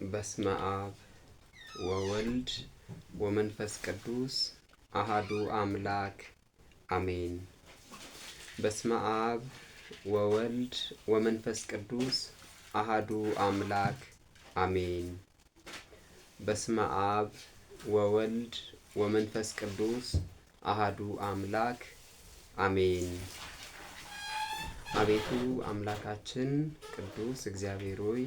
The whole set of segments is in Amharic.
በስመ አብ ወወልድ ወመንፈስ ቅዱስ አሃዱ አምላክ አሜን። በስመ አብ ወወልድ ወመንፈስ ቅዱስ አሃዱ አምላክ አሜን። በስመ አብ ወወልድ ወመንፈስ ቅዱስ አሃዱ አምላክ አሜን። አቤቱ አምላካችን ቅዱስ እግዚአብሔር ሆይ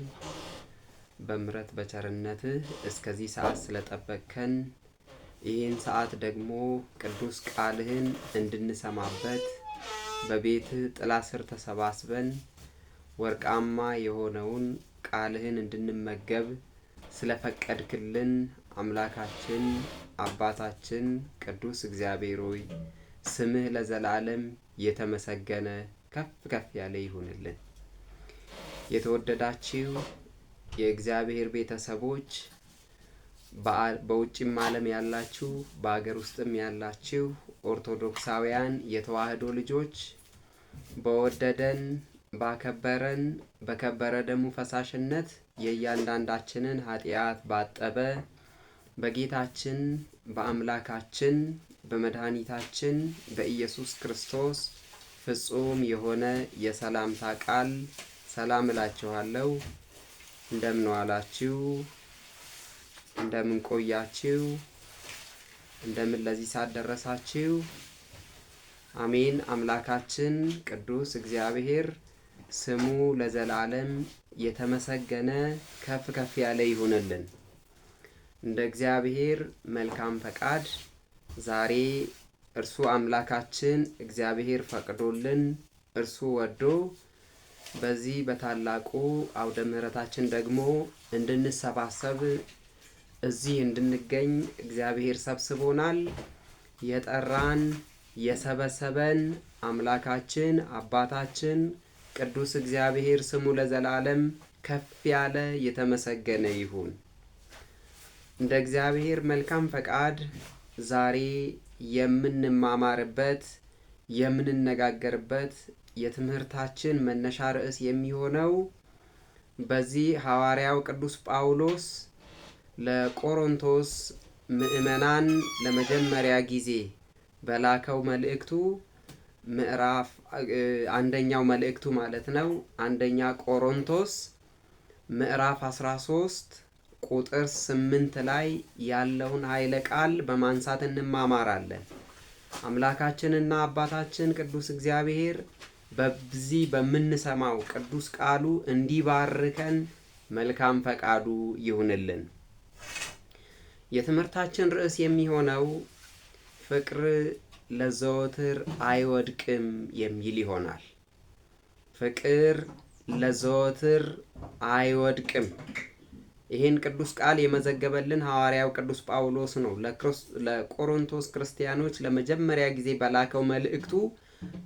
በምሕረት በቸርነትህ እስከዚህ ሰዓት ስለጠበቅከን ይህን ሰዓት ደግሞ ቅዱስ ቃልህን እንድንሰማበት በቤትህ ጥላ ስር ተሰባስበን ወርቃማ የሆነውን ቃልህን እንድንመገብ ስለፈቀድክልን አምላካችን አባታችን ቅዱስ እግዚአብሔር ሆይ ስምህ ለዘላለም የተመሰገነ ከፍ ከፍ ያለ ይሁንልን። የተወደዳችሁ የእግዚአብሔር ቤተሰቦች በውጭም ዓለም ያላችሁ በአገር ውስጥም ያላችሁ ኦርቶዶክሳውያን የተዋህዶ ልጆች በወደደን ባከበረን በከበረ ደሙ ፈሳሽነት የእያንዳንዳችንን ኃጢአት ባጠበ በጌታችን በአምላካችን በመድኃኒታችን በኢየሱስ ክርስቶስ ፍጹም የሆነ የሰላምታ ቃል ሰላም እላችኋለሁ። እንደምን ዋላችሁ? እንደምን ቆያችሁ? እንደምን ለዚህ ሰዓት ደረሳችሁ? አሜን። አምላካችን ቅዱስ እግዚአብሔር ስሙ ለዘላለም የተመሰገነ ከፍ ከፍ ያለ ይሁንልን። እንደ እግዚአብሔር መልካም ፈቃድ ዛሬ እርሱ አምላካችን እግዚአብሔር ፈቅዶልን እርሱ ወዶ በዚህ በታላቁ አውደ ምሕረታችን ደግሞ እንድንሰባሰብ እዚህ እንድንገኝ እግዚአብሔር ሰብስቦናል። የጠራን የሰበሰበን አምላካችን አባታችን ቅዱስ እግዚአብሔር ስሙ ለዘላለም ከፍ ያለ የተመሰገነ ይሁን። እንደ እግዚአብሔር መልካም ፈቃድ ዛሬ የምንማማርበት የምንነጋገርበት የትምህርታችን መነሻ ርዕስ የሚሆነው በዚህ ሐዋርያው ቅዱስ ጳውሎስ ለቆሮንቶስ ምዕመናን ለመጀመሪያ ጊዜ በላከው መልእክቱ ምዕራፍ አንደኛው መልእክቱ ማለት ነው። አንደኛ ቆሮንቶስ ምዕራፍ 13 ቁጥር 8 ላይ ያለውን ኃይለ ቃል በማንሳት እንማማራለን። አምላካችንና አባታችን ቅዱስ እግዚአብሔር በዚህ በምንሰማው ቅዱስ ቃሉ እንዲባርከን መልካም ፈቃዱ ይሁንልን። የትምህርታችን ርዕስ የሚሆነው ፍቅር ለዘወትር አይወድቅም የሚል ይሆናል። ፍቅር ለዘወትር አይወድቅም። ይህን ቅዱስ ቃል የመዘገበልን ሐዋርያው ቅዱስ ጳውሎስ ነው። ለቆሮንቶስ ክርስቲያኖች ለመጀመሪያ ጊዜ በላከው መልእክቱ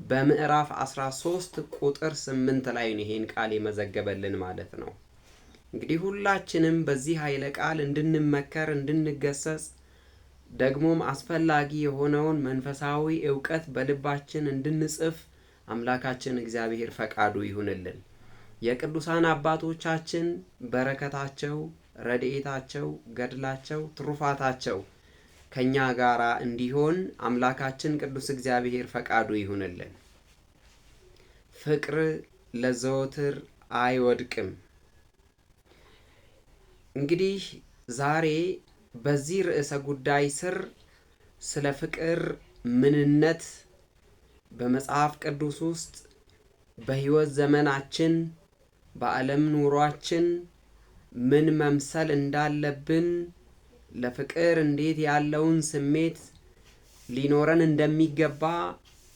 በምዕራፍ 13 ቁጥር 8 ላይ ነው ይሄን ቃል የመዘገበልን ማለት ነው። እንግዲህ ሁላችንም በዚህ ኃይለ ቃል እንድንመከር እንድንገሰጽ ደግሞም አስፈላጊ የሆነውን መንፈሳዊ ዕውቀት በልባችን እንድንጽፍ አምላካችን እግዚአብሔር ፈቃዱ ይሁንልን። የቅዱሳን አባቶቻችን በረከታቸው፣ ረድኤታቸው፣ ገድላቸው፣ ትሩፋታቸው ከኛ ጋር እንዲሆን አምላካችን ቅዱስ እግዚአብሔር ፈቃዱ ይሁንልን። ፍቅር ለዘወትር አይወድቅም። እንግዲህ ዛሬ በዚህ ርዕሰ ጉዳይ ስር ስለ ፍቅር ምንነት በመጽሐፍ ቅዱስ ውስጥ በሕይወት ዘመናችን በዓለም ኑሯችን ምን መምሰል እንዳለብን ለፍቅር እንዴት ያለውን ስሜት ሊኖረን እንደሚገባ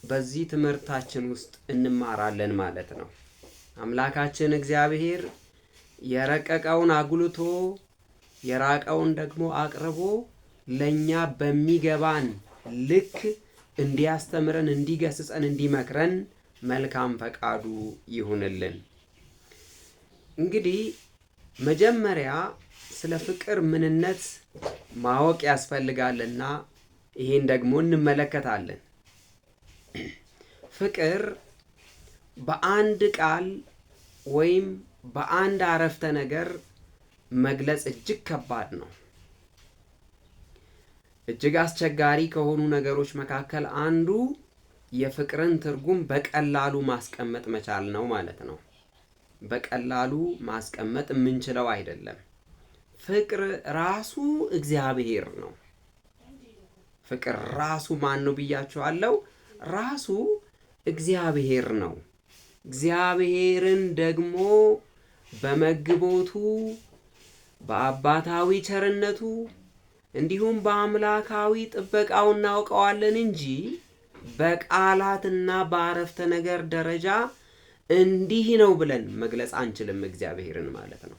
በዚህ ትምህርታችን ውስጥ እንማራለን ማለት ነው። አምላካችን እግዚአብሔር የረቀቀውን አጉልቶ የራቀውን ደግሞ አቅርቦ ለኛ በሚገባን ልክ እንዲያስተምረን፣ እንዲገስጸን፣ እንዲመክረን መልካም ፈቃዱ ይሁንልን። እንግዲህ መጀመሪያ ስለ ፍቅር ምንነት ማወቅ ያስፈልጋልና ይሄን ደግሞ እንመለከታለን። ፍቅር በአንድ ቃል ወይም በአንድ አረፍተ ነገር መግለጽ እጅግ ከባድ ነው። እጅግ አስቸጋሪ ከሆኑ ነገሮች መካከል አንዱ የፍቅርን ትርጉም በቀላሉ ማስቀመጥ መቻል ነው ማለት ነው። በቀላሉ ማስቀመጥ የምንችለው አይደለም። ፍቅር ራሱ እግዚአብሔር ነው። ፍቅር ራሱ ማን ነው ብያችኋለሁ? ራሱ እግዚአብሔር ነው። እግዚአብሔርን ደግሞ በመግቦቱ በአባታዊ ቸርነቱ እንዲሁም በአምላካዊ ጥበቃው እናውቀዋለን እንጂ በቃላትና በአረፍተ ነገር ደረጃ እንዲህ ነው ብለን መግለጽ አንችልም እግዚአብሔርን ማለት ነው።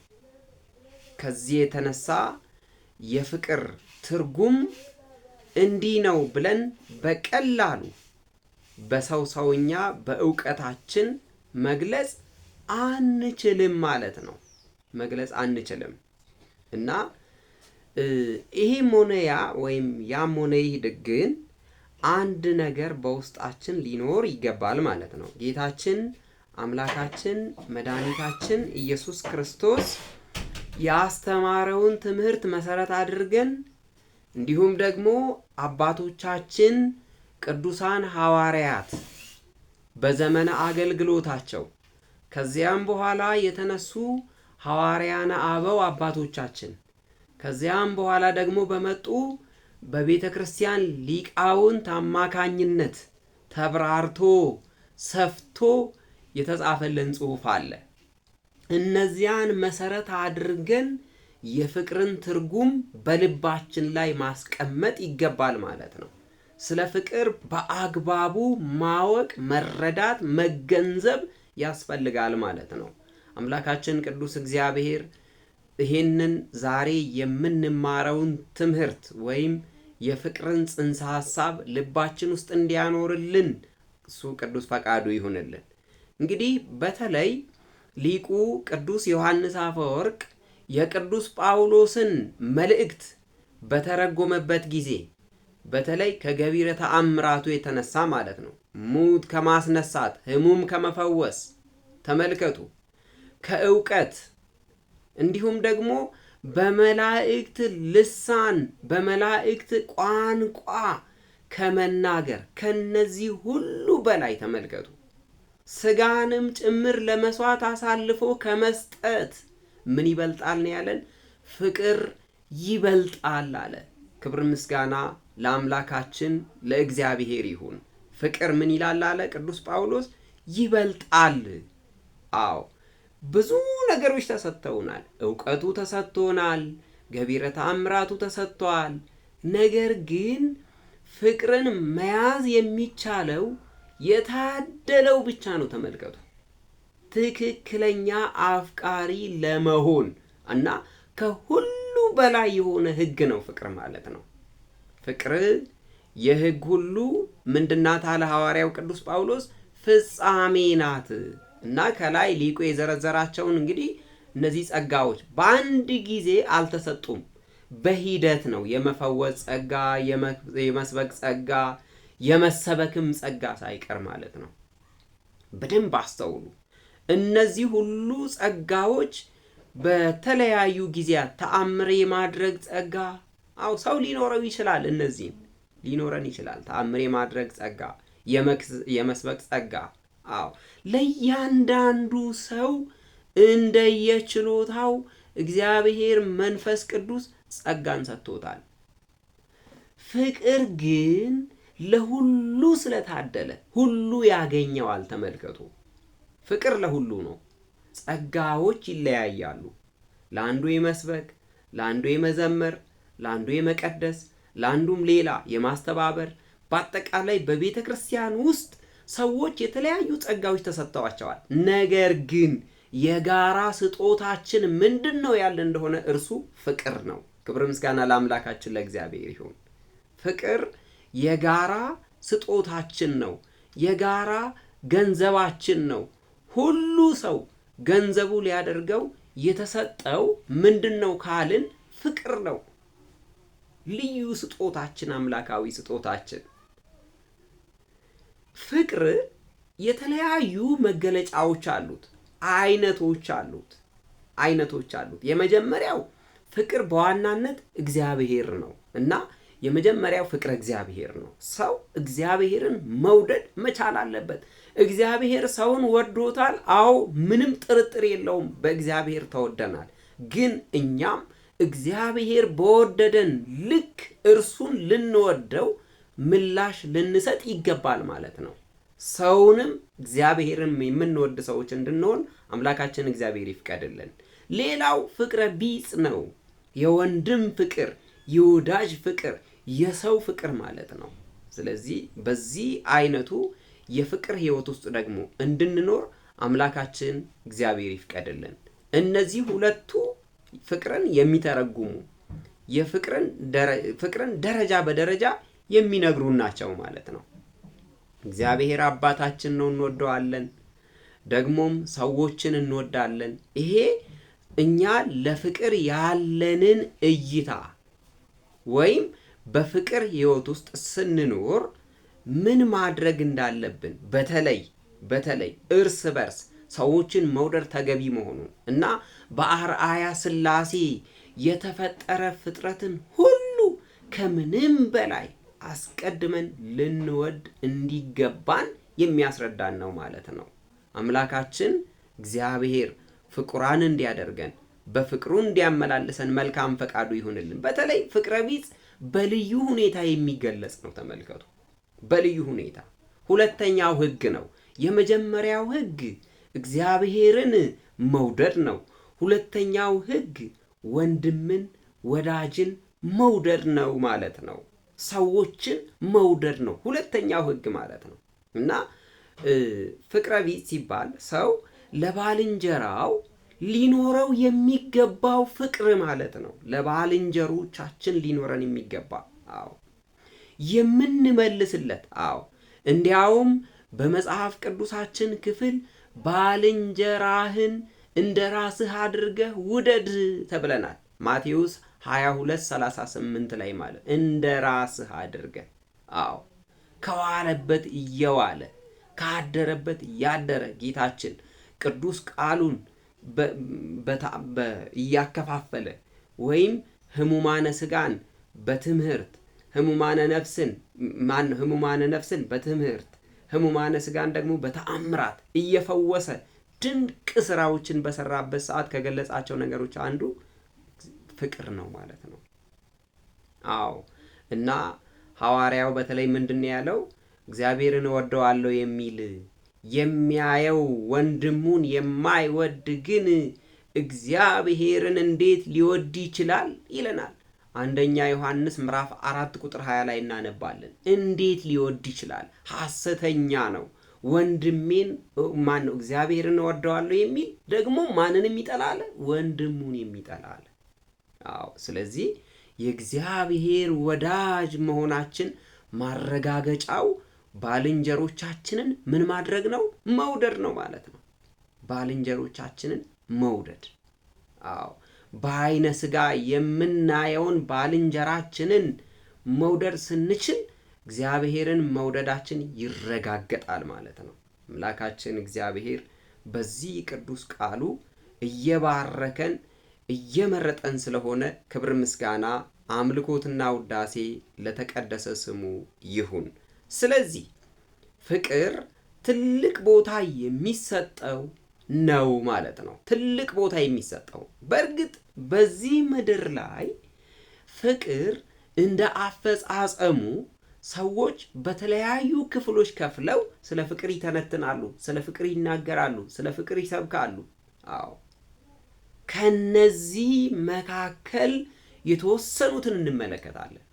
ከዚህ የተነሳ የፍቅር ትርጉም እንዲህ ነው ብለን በቀላሉ በሰውኛ በእውቀታችን መግለጽ አንችልም ማለት ነው። መግለጽ አንችልም እና ይሄም ሆነ ያ ወይም ያም ሆነ ይህ ግን አንድ ነገር በውስጣችን ሊኖር ይገባል ማለት ነው። ጌታችን አምላካችን መድኃኒታችን ኢየሱስ ክርስቶስ ያስተማረውን ትምህርት መሰረት አድርገን እንዲሁም ደግሞ አባቶቻችን ቅዱሳን ሐዋርያት በዘመነ አገልግሎታቸው ከዚያም በኋላ የተነሱ ሐዋርያነ አበው አባቶቻችን ከዚያም በኋላ ደግሞ በመጡ በቤተ ክርስቲያን ሊቃውንት አማካኝነት ተብራርቶ ሰፍቶ የተጻፈልን ጽሑፍ አለ። እነዚያን መሰረት አድርገን የፍቅርን ትርጉም በልባችን ላይ ማስቀመጥ ይገባል ማለት ነው። ስለ ፍቅር በአግባቡ ማወቅ፣ መረዳት፣ መገንዘብ ያስፈልጋል ማለት ነው። አምላካችን ቅዱስ እግዚአብሔር ይሄንን ዛሬ የምንማረውን ትምህርት ወይም የፍቅርን ጽንሰ ሐሳብ ልባችን ውስጥ እንዲያኖርልን እሱ ቅዱስ ፈቃዱ ይሁንልን። እንግዲህ በተለይ ሊቁ ቅዱስ ዮሐንስ አፈወርቅ የቅዱስ ጳውሎስን መልእክት በተረጎመበት ጊዜ በተለይ ከገቢረ ተአምራቱ የተነሳ ማለት ነው፣ ሙት ከማስነሳት ሕሙም ከመፈወስ ተመልከቱ፣ ከእውቀት እንዲሁም ደግሞ በመላእክት ልሳን በመላእክት ቋንቋ ከመናገር ከነዚህ ሁሉ በላይ ተመልከቱ፣ ስጋንም ጭምር ለመስዋዕት አሳልፎ ከመስጠት ምን ይበልጣል ነው ያለን? ፍቅር ይበልጣል አለ። ክብር ምስጋና ለአምላካችን ለእግዚአብሔር ይሁን። ፍቅር ምን ይላል አለ ቅዱስ ጳውሎስ? ይበልጣል። አዎ ብዙ ነገሮች ተሰጥተውናል። እውቀቱ ተሰጥቶናል። ገቢረ ተአምራቱ ተሰጥቷል። ነገር ግን ፍቅርን መያዝ የሚቻለው የታደለው ብቻ ነው። ተመልከቱ፣ ትክክለኛ አፍቃሪ ለመሆን እና ከሁሉ በላይ የሆነ ሕግ ነው ፍቅር ማለት ነው። ፍቅር የሕግ ሁሉ ምንድናት አለ ሐዋርያው ቅዱስ ጳውሎስ? ፍጻሜ ናት። እና ከላይ ሊቁ የዘረዘራቸውን እንግዲህ እነዚህ ጸጋዎች በአንድ ጊዜ አልተሰጡም፣ በሂደት ነው። የመፈወስ ጸጋ፣ የመስበክ ጸጋ፣ የመሰበክም ጸጋ ሳይቀር ማለት ነው። በደንብ አስተውሉ። እነዚህ ሁሉ ጸጋዎች በተለያዩ ጊዜያት ተአምር የማድረግ ጸጋ፣ አው ሰው ሊኖረው ይችላል። እነዚህም ሊኖረን ይችላል። ተአምር የማድረግ ጸጋ፣ የመስበክ ጸጋ፣ አው ለእያንዳንዱ ሰው እንደየችሎታው እግዚአብሔር መንፈስ ቅዱስ ጸጋን ሰጥቶታል። ፍቅር ግን ለሁሉ ስለታደለ ሁሉ ያገኘዋል። ተመልከቱ፣ ፍቅር ለሁሉ ነው። ጸጋዎች ይለያያሉ። ለአንዱ የመስበክ፣ ለአንዱ የመዘመር፣ ለአንዱ የመቀደስ፣ ለአንዱም ሌላ የማስተባበር፣ በአጠቃላይ በቤተ ክርስቲያን ውስጥ ሰዎች የተለያዩ ጸጋዎች ተሰጥተዋቸዋል። ነገር ግን የጋራ ስጦታችን ምንድን ነው ያለ እንደሆነ እርሱ ፍቅር ነው። ክብር ምስጋና ለአምላካችን ለእግዚአብሔር ይሁን። ፍቅር የጋራ ስጦታችን ነው። የጋራ ገንዘባችን ነው። ሁሉ ሰው ገንዘቡ ሊያደርገው የተሰጠው ምንድን ነው ካልን ፍቅር ነው። ልዩ ስጦታችን፣ አምላካዊ ስጦታችን። ፍቅር የተለያዩ መገለጫዎች አሉት፣ አይነቶች አሉት። አይነቶች አሉት። የመጀመሪያው ፍቅር በዋናነት እግዚአብሔር ነው እና የመጀመሪያው ፍቅር እግዚአብሔር ነው። ሰው እግዚአብሔርን መውደድ መቻል አለበት። እግዚአብሔር ሰውን ወዶታል። አዎ ምንም ጥርጥር የለውም፣ በእግዚአብሔር ተወደናል። ግን እኛም እግዚአብሔር በወደደን ልክ እርሱን ልንወደው ምላሽ ልንሰጥ ይገባል ማለት ነው። ሰውንም እግዚአብሔርን የምንወድ ሰዎች እንድንሆን አምላካችን እግዚአብሔር ይፍቀድልን። ሌላው ፍቅረ ቢጽ ነው። የወንድም ፍቅር፣ የወዳጅ ፍቅር፣ የሰው ፍቅር ማለት ነው። ስለዚህ በዚህ አይነቱ የፍቅር ህይወት ውስጥ ደግሞ እንድንኖር አምላካችን እግዚአብሔር ይፍቀድልን። እነዚህ ሁለቱ ፍቅርን የሚተረጉሙ ፍቅርን ደረጃ በደረጃ የሚነግሩ ናቸው ማለት ነው። እግዚአብሔር አባታችን ነው፣ እንወደዋለን። ደግሞም ሰዎችን እንወዳለን። ይሄ እኛ ለፍቅር ያለንን እይታ ወይም በፍቅር ህይወት ውስጥ ስንኖር ምን ማድረግ እንዳለብን በተለይ እርስ በርስ ሰዎችን መውደድ ተገቢ መሆኑን እና በአርአያ ሥላሴ የተፈጠረ ፍጥረትን ሁሉ ከምንም በላይ አስቀድመን ልንወድ እንዲገባን የሚያስረዳን ነው ማለት ነው። አምላካችን እግዚአብሔር ፍቁራን እንዲያደርገን በፍቅሩ እንዲያመላልሰን መልካም ፈቃዱ ይሁንልን። በተለይ ፍቅረ ቢጽ በልዩ ሁኔታ የሚገለጽ ነው። ተመልከቱ፣ በልዩ ሁኔታ። ሁለተኛው ህግ ነው። የመጀመሪያው ህግ እግዚአብሔርን መውደድ ነው። ሁለተኛው ህግ ወንድምን ወዳጅን መውደድ ነው ማለት ነው። ሰዎችን መውደድ ነው ሁለተኛው ህግ ማለት ነው። እና ፍቅረ ቢጽ ሲባል ሰው ለባልንጀራው ሊኖረው የሚገባው ፍቅር ማለት ነው። ለባልንጀሮቻችን ሊኖረን የሚገባ የምንመልስለት እንዲያውም በመጽሐፍ ቅዱሳችን ክፍል ባልንጀራህን እንደ ራስህ አድርገህ ውደድ ተብለናል። ማቴዎስ 22:38 ላይ ማለት እንደ ራስህ አድርገህ ከዋለበት እየዋለ ካደረበት ያደረ ጌታችን ቅዱስ ቃሉን እያከፋፈለ ወይም ህሙማነ ስጋን በትምህርት ህሙማነ ነፍስን በትምህርት ህሙማነ ስጋን ደግሞ በተአምራት እየፈወሰ ድንቅ ስራዎችን በሰራበት ሰዓት ከገለጻቸው ነገሮች አንዱ ፍቅር ነው ማለት ነው። እና ሐዋርያው በተለይ ምንድነው ያለው? እግዚአብሔርን እወደዋለሁ የሚል የሚያየው ወንድሙን የማይወድ ግን እግዚአብሔርን እንዴት ሊወድ ይችላል ይለናል። አንደኛ ዮሐንስ ምዕራፍ 4:20 ላይ እናነባለን። እንዴት ሊወድ ይችላል? ሐሰተኛ ነው። ወንድሜን ማነው? እግዚአብሔርን እወደዋለሁ የሚል ደግሞ ማንንም ይጠላል? ወንድሙን የሚጠላል። ስለዚህ የእግዚአብሔር ወዳጅ መሆናችን ማረጋገጫው ባልንጀሮቻችንን ምን ማድረግ ነው? መውደድ ነው ማለት ነው። ባልንጀሮቻችንን መውደድ። በአይነ ስጋ የምናየውን ባልንጀራችንን መውደድ ስንችል እግዚአብሔርን መውደዳችን ይረጋገጣል ማለት ነው። አምላካችን እግዚአብሔር በዚህ ቅዱስ ቃሉ እየባረከን እየመረጠን ስለሆነ ክብር፣ ምስጋና፣ አምልኮትና ውዳሴ ለተቀደሰ ስሙ ይሁን። ስለዚህ ፍቅር ትልቅ ቦታ የሚሰጠው ነው ማለት ነው። ትልቅ ቦታ የሚሰጠው በእርግጥ በዚህ ምድር ላይ ፍቅር እንደ አፈጻጸሙ ሰዎች በተለያዩ ክፍሎች ከፍለው ስለ ፍቅር ይተነትናሉ፣ ስለ ፍቅር ይናገራሉ፣ ስለ ፍቅር ይሰብካሉ። ከነዚህ መካከል የተወሰኑትን እንመለከታለን።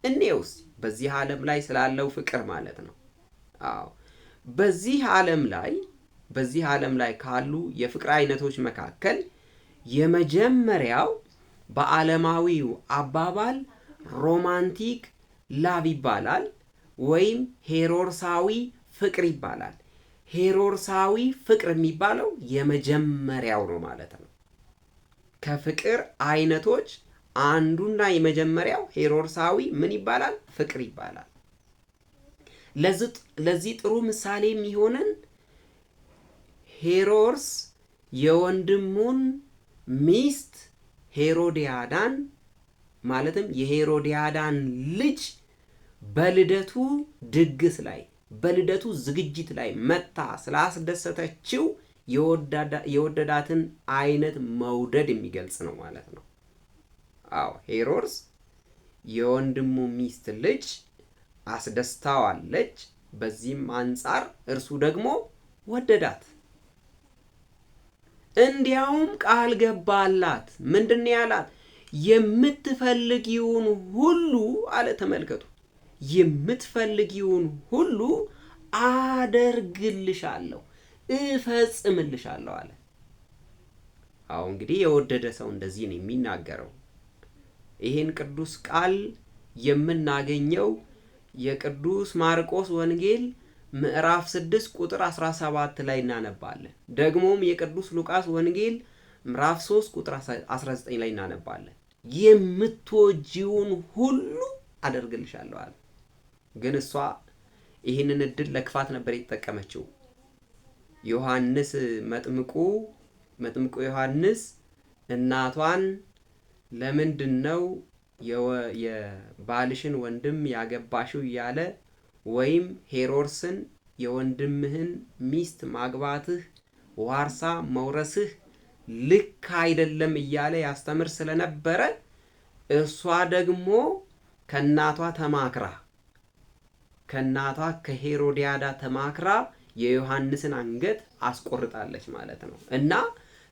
እኔውስ በዚህ ዓለም ላይ ስላለው ፍቅር ማለት ነው። በዚህ ዓለም ላይ ካሉ የፍቅር አይነቶች መካከል የመጀመሪያው በዓለማዊው አባባል ሮማንቲክ ላቭ ይባላል ወይም ሄሮርሳዊ ፍቅር ይባላል። ሄሮርሳዊ ፍቅር የሚባለው የመጀመሪያው ነው ማለት ነው። ከፍቅር አይነቶች አንዱና የመጀመሪያው ሄሮርሳዊ ምን ይባላል? ፍቅር ይባላል። ለዚህ ጥሩ ምሳሌ የሚሆነን ሄሮድስ የወንድሙን ሚስት ሄሮዲያዳን ማለትም የሄሮዲያዳን ልጅ በልደቱ ድግስ ላይ በልደቱ ዝግጅት ላይ መታ ስላስደሰተችው የወደዳትን አይነት መውደድ የሚገልጽ ነው ማለት ነው። አዎ ሄሮድስ የወንድሙ ሚስት ልጅ አስደስታዋለች። በዚህም አንጻር እርሱ ደግሞ ወደዳት። እንዲያውም ቃል ገባላት። ምንድን ያላት? የምትፈልጊውን ሁሉ አለ። ተመልከቱ፣ የምትፈልጊውን ሁሉ አደርግልሻለሁ፣ እፈጽምልሻለሁ አለ። አዎ እንግዲህ የወደደ ሰው እንደዚህ ነው የሚናገረው። ይህን ቅዱስ ቃል የምናገኘው የቅዱስ ማርቆስ ወንጌል ምዕራፍ 6 ቁጥር 17 ላይ እናነባለን። ደግሞም የቅዱስ ሉቃስ ወንጌል ምዕራፍ 3 ቁጥር 19 ላይ እናነባለን። የምትወጂውን ሁሉ አደርግልሻለሁ አለ። ግን እሷ ይህንን እድል ለክፋት ነበር የተጠቀመችው። ዮሐንስ መጥምቁ ዮሐንስ እናቷን ለምንድን ነው የባልሽን ወንድም ያገባሽው እያለ ወይም ሄሮድስን የወንድምህን ሚስት ማግባትህ ዋርሳ መውረስህ ልክ አይደለም እያለ ያስተምር ስለነበረ እሷ ደግሞ ከእናቷ ከሄሮዲያዳ ተማክራ የዮሐንስን አንገት አስቆርጣለች ማለት ነው። እና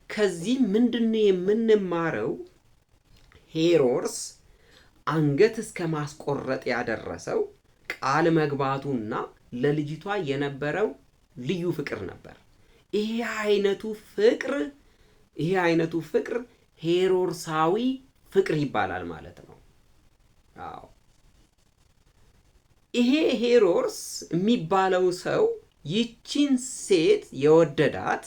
ከዚህ ምንድነው የምንማረው? ሄሮድስ አንገት እስከ ማስቆረጥ ያደረሰው ቃል መግባቱና ለልጅቷ የነበረው ልዩ ፍቅር ነበር። ይሄ አይነቱ ፍቅር ሄሮድሳዊ ፍቅር ይባላል ማለት ነው። አዎ ይሄ ሄሮድስ የሚባለው ሰው ይቺን ሴት የወደዳት፣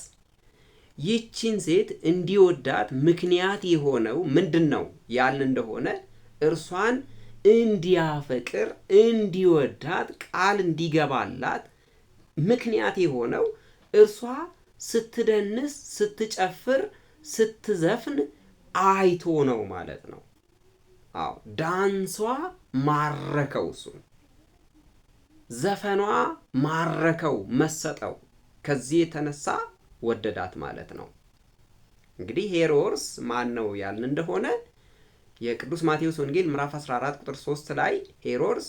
ይቺን ሴት እንዲወዳት ምክንያት የሆነው ምንድን ነው ያልን እንደሆነ እርሷን እንዲያፈቅር እንዲወዳት ቃል እንዲገባላት ምክንያት የሆነው እርሷ ስትደንስ፣ ስትጨፍር፣ ስትዘፍን አይቶ ነው ማለት ነው። አዎ ዳንሷ ማረከው፣ እሱን ዘፈኗ ማረከው፣ መሰጠው። ከዚህ የተነሳ ወደዳት ማለት ነው። እንግዲህ ሄሮድስ ማን ነው ያልን እንደሆነ የቅዱስ ማቴዎስ ወንጌል ምዕራፍ 14 ቁጥር 3 ላይ ሄሮድስ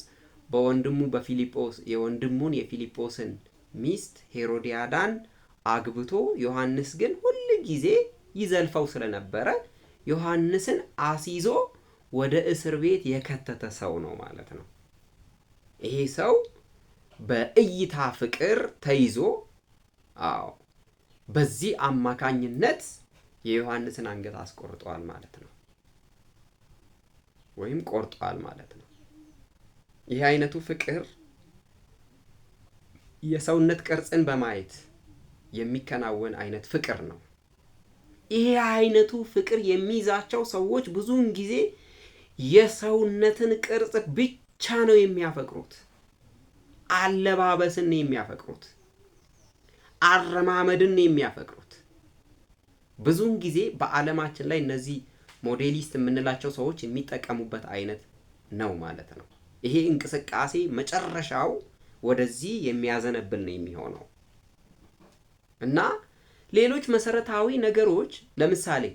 በወንድሙ በፊልጶስ የወንድሙን የፊልጶስን ሚስት ሄሮዲያዳን አግብቶ ዮሐንስ ግን ሁል ጊዜ ይዘልፈው ስለነበረ ዮሐንስን አስይዞ ወደ እስር ቤት የከተተ ሰው ነው ማለት ነው። ይሄ ሰው በእይታ ፍቅር ተይዞ በዚህ አማካኝነት የዮሐንስን አንገት አስቆርጧል ማለት ነው፣ ወይም ቆርጧል ማለት ነው። ይህ አይነቱ ፍቅር የሰውነት ቅርጽን በማየት የሚከናወን አይነት ፍቅር ነው። ይሄ አይነቱ ፍቅር የሚይዛቸው ሰዎች ብዙውን ጊዜ የሰውነትን ቅርጽ ብቻ ነው የሚያፈቅሩት። አለባበስን ነው የሚያፈቅሩት። አረማመድን ነው የሚያፈቅሩት። ብዙውን ጊዜ በዓለማችን ላይ እነዚህ ሞዴሊስት የምንላቸው ሰዎች የሚጠቀሙበት አይነት ነው ማለት ነው። ይሄ እንቅስቃሴ መጨረሻው ወደዚህ የሚያዘነብል ነው የሚሆነው እና ሌሎች መሰረታዊ ነገሮች ለምሳሌ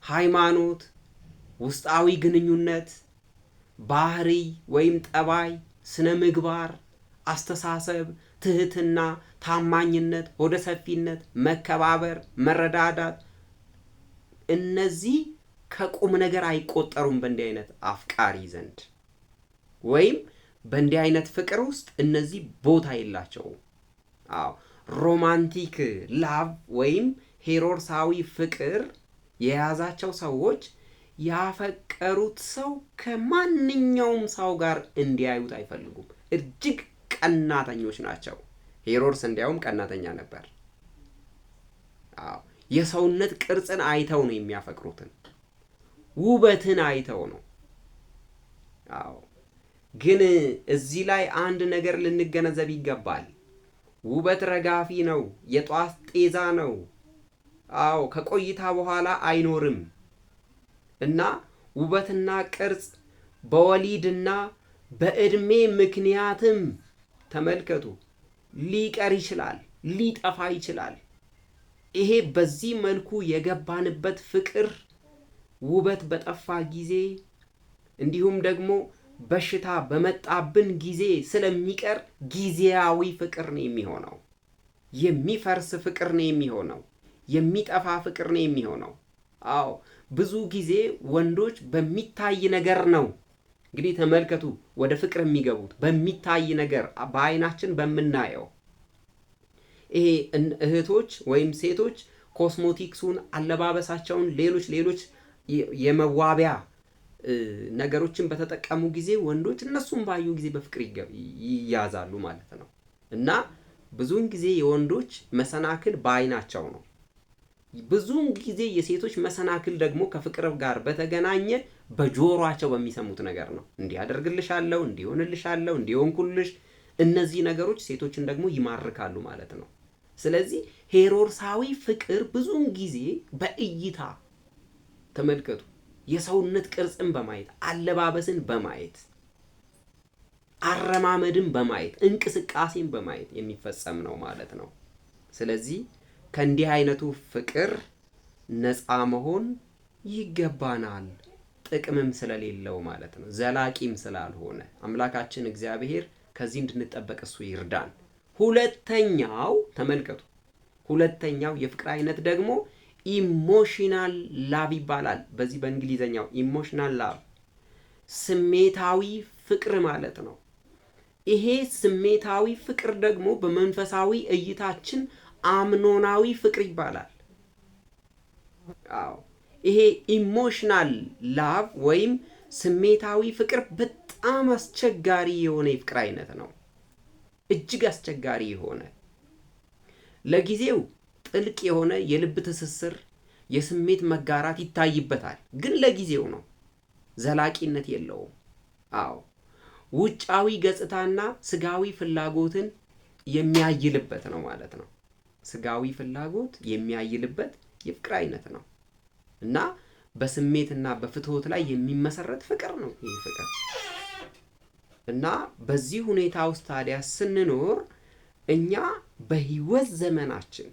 ሃይማኖት፣ ውስጣዊ ግንኙነት፣ ባህሪ ወይም ጠባይ፣ ስነ ምግባር፣ አስተሳሰብ፣ ትህትና፣ ታማኝነት፣ ሆደ ሰፊነት፣ መከባበር፣ መረዳዳት እነዚህ ከቁም ነገር አይቆጠሩም በእንዲህ አይነት አፍቃሪ ዘንድ ወይም በእንዲህ አይነት ፍቅር ውስጥ እነዚህ ቦታ የላቸውም። ሮማንቲክ ላቭ ወይም ሄሮድሳዊ ፍቅር የያዛቸው ሰዎች ያፈቀሩት ሰው ከማንኛውም ሰው ጋር እንዲያዩት አይፈልጉም። እጅግ ቀናተኞች ናቸው። ሄሮድስ እንዲያውም ቀናተኛ ነበር። የሰውነት ቅርጽን አይተው ነው የሚያፈቅሩትን፣ ውበትን አይተው ነው። ግን እዚህ ላይ አንድ ነገር ልንገነዘብ ይገባል። ውበት ረጋፊ ነው፣ የጧት ጤዛ ነው። ከቆይታ በኋላ አይኖርም። እና ውበትና ቅርጽ በወሊድና በእድሜ ምክንያትም ተመልከቱ ሊቀር ይችላል፣ ሊጠፋ ይችላል። ይሄ በዚህ መልኩ የገባንበት ፍቅር ውበት በጠፋ ጊዜ እንዲሁም ደግሞ በሽታ በመጣብን ጊዜ ስለሚቀር ጊዜያዊ ፍቅር ነው የሚሆነው። የሚፈርስ ፍቅር ነው የሚሆነው። የሚጠፋ ፍቅር ነው የሚሆነው። አዎ ብዙ ጊዜ ወንዶች በሚታይ ነገር ነው እንግዲህ ተመልከቱ ወደ ፍቅር የሚገቡት በሚታይ ነገር በአይናችን በምናየው። ይሄ እህቶች ወይም ሴቶች ኮስሞቲክሱን፣ አለባበሳቸውን፣ ሌሎች የመዋቢያ ነገሮችን በተጠቀሙ ጊዜ ወንዶች እነሱን ባዩ ጊዜ በፍቅር ይያዛሉ ማለት ነው። እና ብዙውን ጊዜ የወንዶች መሰናክል በአይናቸው ነው። ብዙውን ጊዜ የሴቶች መሰናክል ደግሞ ከፍቅር ጋር በተገናኘ በጆሮአቸው በሚሰሙት ነገር ነው። እንዲያደርግልሻለሁ፣ እንዲሆንልሻለሁ፣ እንዲሆንኩልሽ፣ እነዚህ ነገሮች ሴቶችን ደግሞ ይማርካሉ ማለት ነው። ስለዚህ ሄሮድሳዊ ፍቅር ብዙውን ጊዜ በእይታ ተመልከቱ፣ የሰውነት ቅርጽን በማየት አለባበስን በማየት አረማመድን በማየት እንቅስቃሴን በማየት የሚፈጸም ነው ማለት ነው። ስለዚህ ከእንዲህ አይነቱ ፍቅር ነፃ መሆን ይገባናል። ጥቅምም ስለሌለው ማለት ነው፣ ዘላቂም ስላልሆነ አምላካችን እግዚአብሔር ከዚህ እንድንጠበቅ እሱ ይርዳን። ሁለተኛው ተመልከቱ፣ ሁለተኛው የፍቅር አይነት ደግሞ ኢሞሽናል ላቭ ይባላል። በዚህ በእንግሊዘኛው ኢሞሽናል ላቭ ስሜታዊ ፍቅር ማለት ነው። ይሄ ስሜታዊ ፍቅር ደግሞ በመንፈሳዊ እይታችን አምኖናዊ ፍቅር ይባላል። አዎ ይሄ ኢሞሽናል ላቭ ወይም ስሜታዊ ፍቅር በጣም አስቸጋሪ የሆነ የፍቅር አይነት ነው። እጅግ አስቸጋሪ የሆነ ለጊዜው ጥልቅ የሆነ የልብ ትስስር፣ የስሜት መጋራት ይታይበታል። ግን ለጊዜው ነው፣ ዘላቂነት የለውም። አዎ ውጫዊ ገጽታና ስጋዊ ፍላጎትን የሚያይልበት ነው ማለት ነው። ስጋዊ ፍላጎት የሚያይልበት የፍቅር አይነት ነው እና በስሜትና በፍትወት ላይ የሚመሰረት ፍቅር ነው ይህ ፍቅር። እና በዚህ ሁኔታ ውስጥ ታዲያ ስንኖር እኛ በህይወት ዘመናችን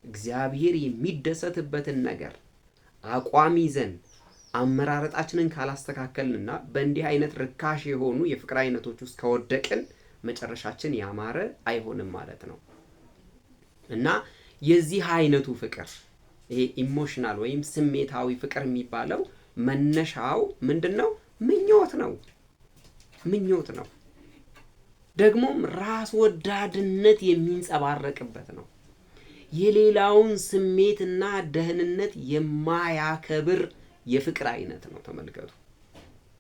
እግዚአብሔር የሚደሰትበትን ነገር አቋም ይዘን አመራረጣችንን ካላስተካከልንና በእንዲህ አይነት ርካሽ የሆኑ የፍቅር አይነቶች ውስጥ ከወደቅን መጨረሻችን ያማረ አይሆንም ማለት ነው። እና የዚህ አይነቱ ፍቅር ይሄ ኢሞሽናል ወይም ስሜታዊ ፍቅር የሚባለው መነሻው ምንድነው? ምኞት ነው። ምኞት ነው። ደግሞም ራስ ወዳድነት የሚንጸባረቅበት ነው። የሌላውን ስሜትና ደህንነት የማያከብር የፍቅር አይነት ነው። ተመልከቱ፣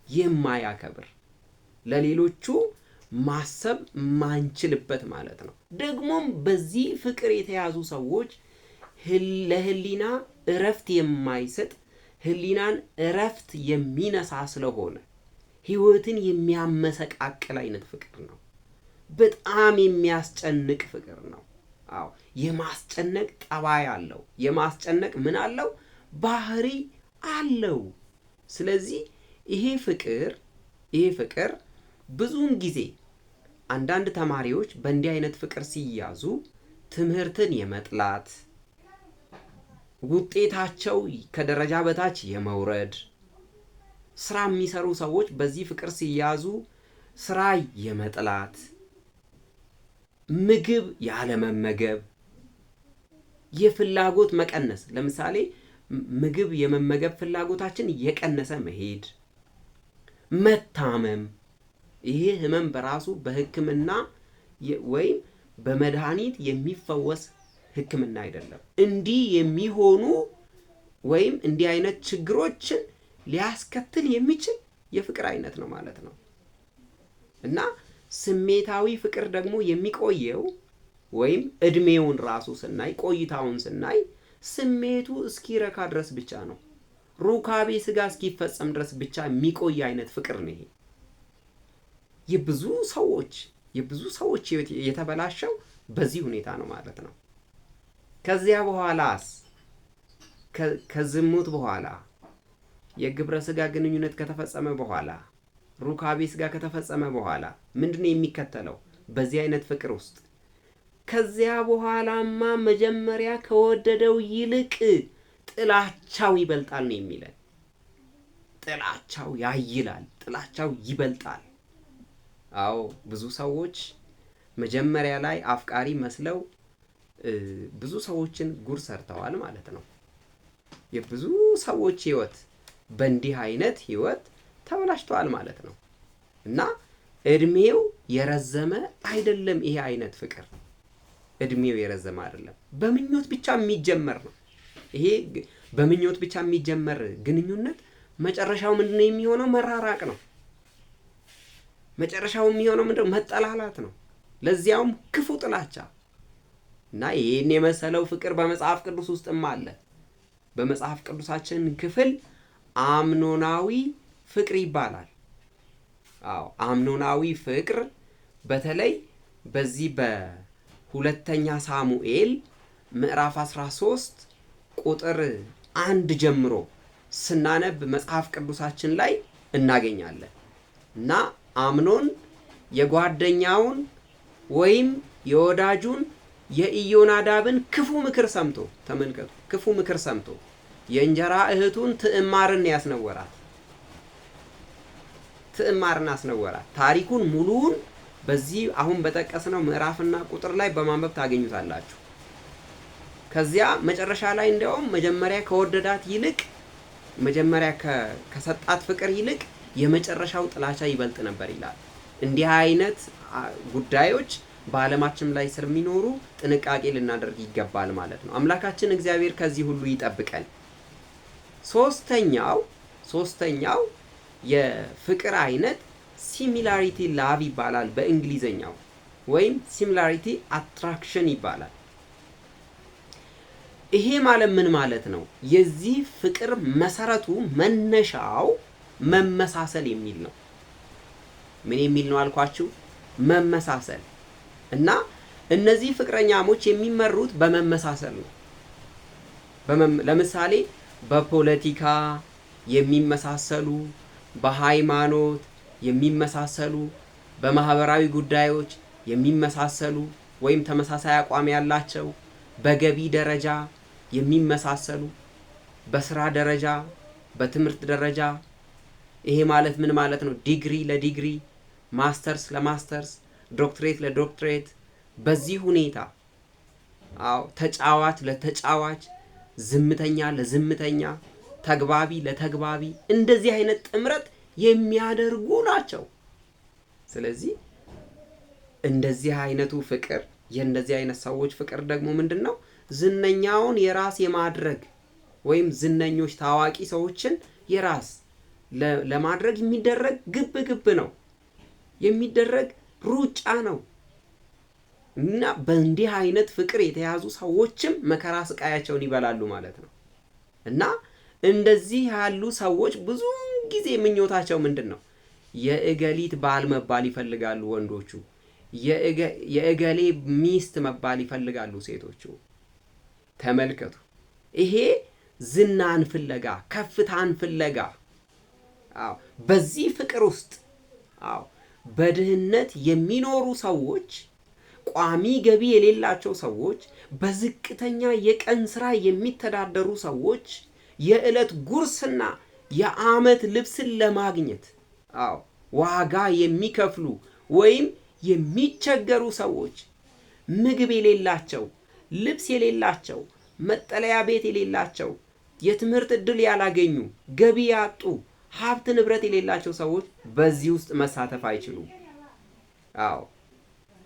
የማያከብር ለሌሎቹ ማሰብ ማንችልበት ማለት ነው። ደግሞም በዚህ ፍቅር የተያዙ ሰዎች ለህሊና እረፍት የማይሰጥ ህሊናን እረፍት የሚነሳ ስለሆነ ህይወትን የሚያመሰቃቅል አይነት ፍቅር ነው። በጣም የሚያስጨንቅ ፍቅር ነው። አዎ የማስጨነቅ ጠባይ አለው። የማስጨነቅ ምን አለው? ባህሪ አለው። ስለዚህ ይሄ ፍቅር ብዙውን ጊዜ አንዳንድ ተማሪዎች በእንዲህ አይነት ፍቅር ሲያዙ ትምህርትን የመጥላት ውጤታቸው ከደረጃ በታች የመውረድ፣ ስራ የሚሰሩ ሰዎች በዚህ ፍቅር ሲያዙ ስራ የመጥላት፣ ምግብ ያለመመገብ፣ የፍላጎት መቀነስ፣ ለምሳሌ ምግብ የመመገብ ፍላጎታችን የቀነሰ መሄድ፣ መታመም። ይሄ ህመም በራሱ በሕክምና ወይም በመድኃኒት የሚፈወስ ሕክምና አይደለም። እንዲህ የሚሆኑ ወይም እንዲህ አይነት ችግሮችን ሊያስከትል የሚችል የፍቅር አይነት ነው ማለት ነው። እና ስሜታዊ ፍቅር ደግሞ የሚቆየው ወይም እድሜውን ራሱ ስናይ ቆይታውን ስናይ ስሜቱ እስኪረካ ድረስ ብቻ ነው። ሩካቤ ስጋ እስኪፈጸም ድረስ ብቻ የሚቆይ አይነት ፍቅር ነው ይሄ። የብዙ ሰዎች የተበላሸው በዚህ ሁኔታ ነው ማለት ነው። ከዚያ በኋላስ ከዝሙት በኋላ የግብረ ስጋ ግንኙነት ከተፈጸመ በኋላ ሩካቤ ስጋ ከተፈጸመ በኋላ ምንድነው የሚከተለው? በዚህ አይነት ፍቅር ውስጥ ከዚያ በኋላማ መጀመሪያ ከወደደው ይልቅ ጥላቻው ይበልጣል ነው የሚለን። ጥላቻው ያይላል፣ ጥላቻው ይበልጣል። አዎ ብዙ ሰዎች መጀመሪያ ላይ አፍቃሪ መስለው ብዙ ሰዎችን ጉር ሰርተዋል ማለት ነው። የብዙ ሰዎች ህይወት በእንዲህ አይነት ህይወት ተበላሽተዋል ማለት ነው። እና እድሜው የረዘመ አይደለም ይሄ አይነት ፍቅር፣ እድሜው የረዘመ አይደለም። በምኞት ብቻ የሚጀመር ነው። ይሄ በምኞት ብቻ የሚጀመር ግንኙነት መጨረሻው ምንድነው የሚሆነው? መራራቅ ነው። መጨረሻው የሚሆነው ምንድነው? መጠላላት ነው። ለዚያውም ክፉ ጥላቻ። እና ይሄን የመሰለው ፍቅር በመጽሐፍ ቅዱስ ውስጥም አለ። በመጽሐፍ ቅዱሳችን ክፍል አምኖናዊ ፍቅር ይባላል። አዎ አምኖናዊ ፍቅር በተለይ በዚህ በሁለተኛ ሳሙኤል ምዕራፍ 13 ቁጥር 1 ጀምሮ ስናነብ መጽሐፍ ቅዱሳችን ላይ እናገኛለን። እና አምኖን የጓደኛውን ወይም የወዳጁን የኢዮናዳብን ክፉ ምክር ሰምቶ፣ ተመልከቱ፣ ክፉ ምክር ሰምቶ የእንጀራ እህቱን ትዕማርን ያስነወራት። ትዕማርን አስነወራት። ታሪኩን ሙሉውን በዚህ አሁን በጠቀስነው ምዕራፍና ቁጥር ላይ በማንበብ ታገኙታላችሁ። ከዚያ መጨረሻ ላይ እንዲያውም መጀመሪያ ከወደዳት ይልቅ መጀመሪያ ከሰጣት ፍቅር ይልቅ የመጨረሻው ጥላቻ ይበልጥ ነበር ይላል። እንዲህ አይነት ጉዳዮች በዓለማችን ላይ ስለሚኖሩ ጥንቃቄ ልናደርግ ይገባል ማለት ነው። አምላካችን እግዚአብሔር ከዚህ ሁሉ ይጠብቀን። ሶስተኛው የፍቅር አይነት ሲሚላሪቲ ላቭ ይባላል በእንግሊዘኛው፣ ወይም ሲሚላሪቲ አትራክሽን ይባላል። ይሄ ማለት ምን ማለት ነው? የዚህ ፍቅር መሰረቱ መነሻው መመሳሰል የሚል ነው። ምን የሚል ነው አልኳችሁ? መመሳሰል። እና እነዚህ ፍቅረኛሞች የሚመሩት በመመሳሰል ነው። ለምሳሌ በፖለቲካ የሚመሳሰሉ፣ በሃይማኖት የሚመሳሰሉ፣ በማህበራዊ ጉዳዮች የሚመሳሰሉ ወይም ተመሳሳይ አቋም ያላቸው፣ በገቢ ደረጃ የሚመሳሰሉ፣ በስራ ደረጃ፣ በትምህርት ደረጃ። ይሄ ማለት ምን ማለት ነው? ዲግሪ ለዲግሪ፣ ማስተርስ ለማስተርስ፣ ዶክትሬት ለዶክትሬት፣ በዚህ ሁኔታ ተጫዋች ለተጫዋች፣ ዝምተኛ ለዝምተኛ፣ ተግባቢ ለተግባቢ፣ እንደዚህ አይነት ጥምረት የሚያደርጉ ናቸው። ስለዚህ እንደዚህ አይነቱ ፍቅር፣ የእንደዚህ አይነት ሰዎች ፍቅር ደግሞ ምንድነው? ዝነኛውን የራስ የማድረግ ወይም ዝነኞች ታዋቂ ሰዎችን የራስ ለማድረግ የሚደረግ ግብ ነው፣ የሚደረግ ሩጫ ነው። እና በእንዲህ አይነት ፍቅር የተያዙ ሰዎችም መከራ ስቃያቸውን ይበላሉ ማለት ነው። እና እንደዚህ ያሉ ሰዎች ብዙ ጊዜ ምኞታቸው ምንድነው? የእገሊት ባል መባል ይፈልጋሉ ወንዶቹ፣ የእገሌ ሚስት መባል ይፈልጋሉ ሴቶቹ። ተመልከቱ፣ ይሄ ዝናን ፍለጋ፣ ከፍታን ፍለጋ። በዚህ ፍቅር ውስጥ በድህነት የሚኖሩ ሰዎች፣ ቋሚ ገቢ የሌላቸው ሰዎች፣ በዝቅተኛ የቀን ስራ የሚተዳደሩ ሰዎች፣ የዕለት ጉርስና የዓመት ልብስን ለማግኘት ዋጋ የሚከፍሉ ወይም የሚቸገሩ ሰዎች፣ ምግብ የሌላቸው፣ ልብስ የሌላቸው፣ መጠለያ ቤት የሌላቸው፣ የትምህርት ዕድል ያላገኙ፣ ገቢ ያጡ፣ ሀብት ንብረት የሌላቸው ሰዎች በዚህ ውስጥ መሳተፍ አይችሉም።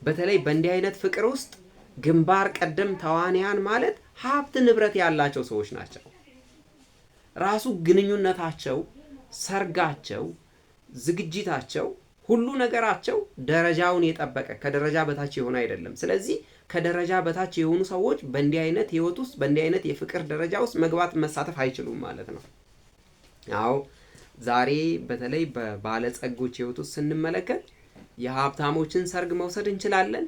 በተለይ በእንዲህ አይነት ፍቅር ውስጥ ግንባር ቀደም ተዋንያን ማለት ሀብት ንብረት ያላቸው ሰዎች ናቸው። ራሱ ግንኙነታቸው፣ ሰርጋቸው፣ ዝግጅታቸው፣ ሁሉ ነገራቸው ደረጃውን የጠበቀ ከደረጃ በታች የሆነ አይደለም። ስለዚህ ከደረጃ በታች የሆኑ ሰዎች በእንዲህ አይነት ህይወት ውስጥ በእንዲህ አይነት የፍቅር ደረጃ ውስጥ መግባት መሳተፍ አይችሉም ማለት ነው። ዛሬ በተለይ በባለጸጎች ህይወት ውስጥ ስንመለከት የሀብታሞችን ሰርግ መውሰድ እንችላለን፣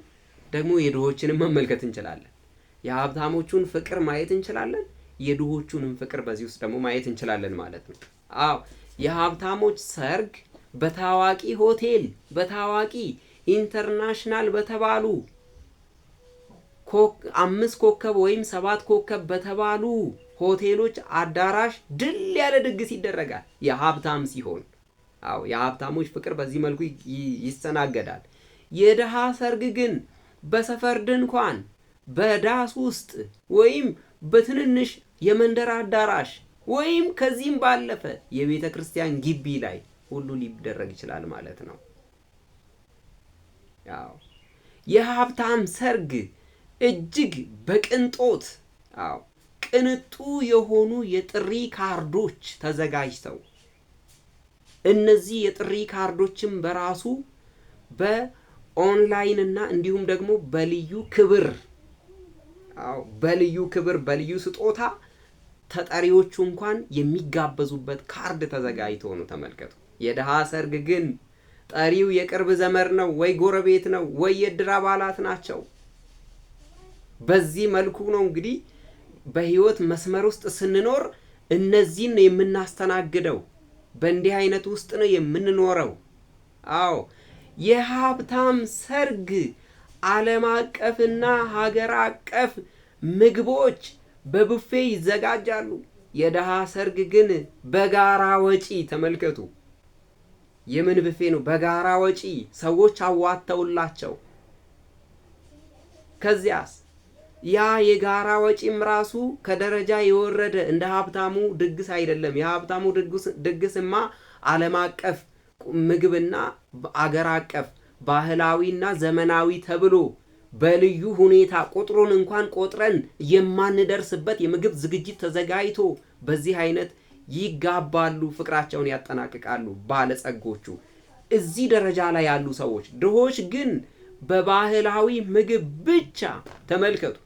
ደግሞ የድሆችንም መመልከት እንችላለን። የሀብታሞቹን ፍቅር ማየት እንችላለን፣ የድሆቹንም ፍቅር በዚህ ውስጥ ደግሞ ማየት እንችላለን ማለት ነው። አዎ የሀብታሞች ሰርግ በታዋቂ ሆቴል፣ በታዋቂ ኢንተርናሽናል በተባሉ 5 ኮከብ ወይም 7 ኮከብ በተባሉ ሆቴሎች አዳራሽ ድል ያለ ድግስ ይደረጋል የሀብታም ሲሆን። አዎ የሀብታሞች ፍቅር በዚህ መልኩ ይስተናገዳል። የድሃ ሰርግ ግን በሰፈር ድንኳን፣ በዳስ ውስጥ ወይም በትንንሽ የመንደር አዳራሽ ወይም ከዚህም ባለፈ የቤተ ክርስቲያን ግቢ ላይ ሁሉ ሊደረግ ይችላል ማለት ነው። ያው የሀብታም ሰርግ እጅግ በቅንጦት ቅንጡ የሆኑ የጥሪ ካርዶች ተዘጋጅተው እነዚህ የጥሪ ካርዶችም በራሱ በኦንላይን እና እንዲሁም ደግሞ በልዩ ክብር በልዩ ስጦታ ተጠሪዎቹ እንኳን የሚጋበዙበት ካርድ ተዘጋጅቶ ነው። ተመልከቱ። የድሃ ሰርግ ግን ጠሪው የቅርብ ዘመድ ነው ወይ ጎረቤት ነው ወይ የድር አባላት ናቸው። በዚህ መልኩ ነው እንግዲህ በህይወት መስመር ውስጥ ስንኖር እነዚህን ነው የምናስተናግደው። በእንዲህ አይነት ውስጥ ነው የምንኖረው። አዎ የሀብታም ሰርግ ዓለም አቀፍና ሀገር አቀፍ ምግቦች በቡፌ ይዘጋጃሉ። የድሃ ሰርግ ግን በጋራ ወጪ። ተመልከቱ። የምን ቡፌ ነው? በጋራ ወጪ ሰዎች አዋተውላቸው። ከዚያስ ያ የጋራ ወጪም ራሱ ከደረጃ የወረደ እንደ ሀብታሙ ድግስ አይደለም። የሀብታሙ ድግስማ ዓለም አቀፍ ምግብና አገር አቀፍ ባህላዊና ዘመናዊ ተብሎ በልዩ ሁኔታ ቁጥሩን እንኳን ቆጥረን የማንደርስበት የምግብ ዝግጅት ተዘጋጅቶ በዚህ አይነት ይጋባሉ፣ ፍቅራቸውን ያጠናቅቃሉ ባለጸጎቹ። እዚህ ደረጃ ላይ ያሉ ሰዎች፣ ድሆች ግን በባህላዊ ምግብ ብቻ ተመልከቱ፣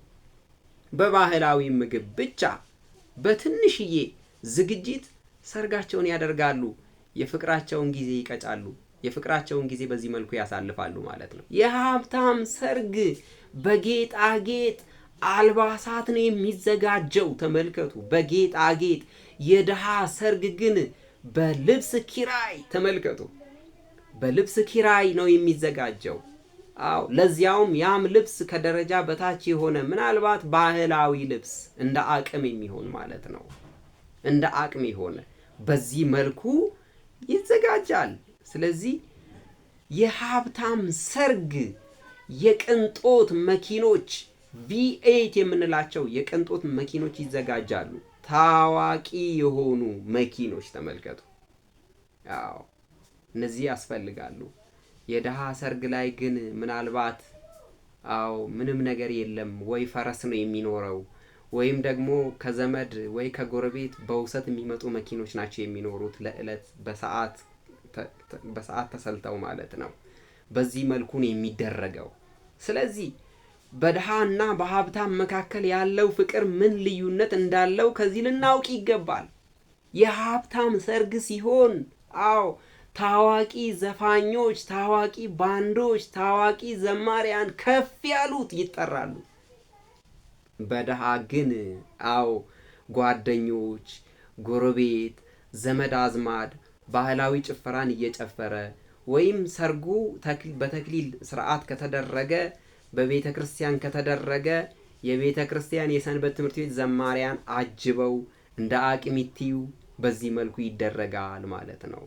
በባህላዊ ምግብ ብቻ በትንሽዬ ዝግጅት ሰርጋቸውን ያደርጋሉ። የፍቅራቸውን ጊዜ ይቀጫሉ። የፍቅራቸውን ጊዜ በዚህ መልኩ ያሳልፋሉ ማለት ነው። የሀብታም ሰርግ በጌጣጌጥ አልባሳት ነው የሚዘጋጀው። ተመልከቱ፣ በጌጣጌጥ። የድሃ ሰርግ ግን በልብስ ኪራይ። ተመልከቱ፣ በልብስ ኪራይ ነው የሚዘጋጀው። አዎ ለዚያውም ያም ልብስ ከደረጃ በታች የሆነ ምናልባት ባህላዊ ልብስ እንደ አቅም የሚሆን ማለት ነው። እንደ አቅም የሆነ በዚህ መልኩ ይዘጋጃል። ስለዚህ የሀብታም ሰርግ የቅንጦት መኪኖች V8 የምንላቸው የቅንጦት መኪኖች ይዘጋጃሉ። ታዋቂ የሆኑ መኪኖች ተመልከቱ። አዎ እነዚህ ያስፈልጋሉ። የድሃ ሰርግ ላይ ግን ምናልባት ምንም ነገር የለም። ወይ ፈረስ ነው የሚኖረው ወይም ደግሞ ከዘመድ ወይ ከጎረቤት በውሰት የሚመጡ መኪኖች ናቸው የሚኖሩት ለዕለት በሰዓት ተሰልተው ማለት ነው። በዚህ መልኩ ነው የሚደረገው። ስለዚህ በድሃና በሀብታም መካከል ያለው ፍቅር ምን ልዩነት እንዳለው ከዚህ ልናውቅ ይገባል። የሀብታም ሰርግ ሲሆን ታዋቂ ዘፋኞች፣ ታዋቂ ባንዶች፣ ታዋቂ ዘማሪያን ከፍ ያሉት ይጠራሉ። በድሃ ግን ጓደኞች፣ ጎረቤት፣ ዘመድ አዝማድ ባህላዊ ጭፈራን እየጨፈረ ወይም ሰርጉ በተክሊል ስርዓት ከተደረገ በቤተ ክርስቲያን ከተደረገ የቤተ ክርስቲያን የሰንበት ትምህርት ቤት ዘማሪያን አጅበው እንደ አቅሚቲው በዚህ መልኩ ይደረጋል ማለት ነው።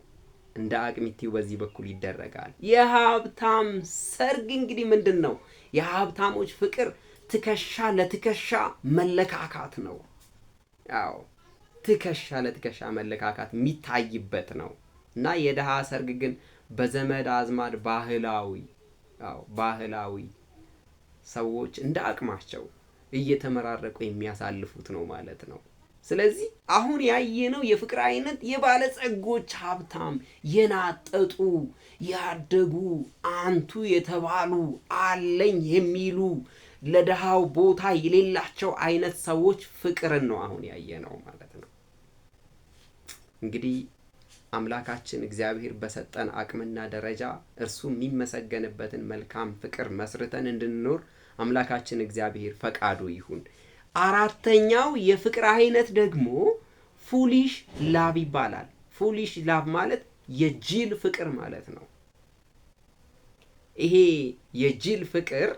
እንደ አቅሚቲው በዚህ በኩል ይደረጋል። የሀብታም ሰርግ እንግዲህ ምንድን ነው? የሀብታሞች ፍቅር ትከሻ ለትከሻ መለካካት ነው። ትከሻ ለትከሻ መለካካት የሚታይበት ነው እና የድሃ ሰርግ ግን በዘመድ አዝማድ ባህላዊ ሰዎች እንደ አቅማቸው እየተመራረቁ የሚያሳልፉት ነው ማለት ነው። ስለዚህ አሁን ያየነው የፍቅር አይነት የባለጸጎች ሀብታም የናጠጡ ያደጉ አንቱ የተባሉ አለኝ የሚሉ ለድሃው ቦታ የሌላቸው አይነት ሰዎች ፍቅርን ነው አሁን ያየነው ማለት ነው። እንግዲህ አምላካችን እግዚአብሔር በሰጠን አቅምና ደረጃ እርሱ የሚመሰገንበትን መልካም ፍቅር መስርተን እንድንኖር አምላካችን እግዚአብሔር ፈቃዱ ይሁን። አራተኛው የፍቅር አይነት ደግሞ ፉሊሽ ላቭ ይባላል። ፉሊሽ ላቭ ማለት የጅል ፍቅር ማለት ነው። ይሄ የጅል ፍቅር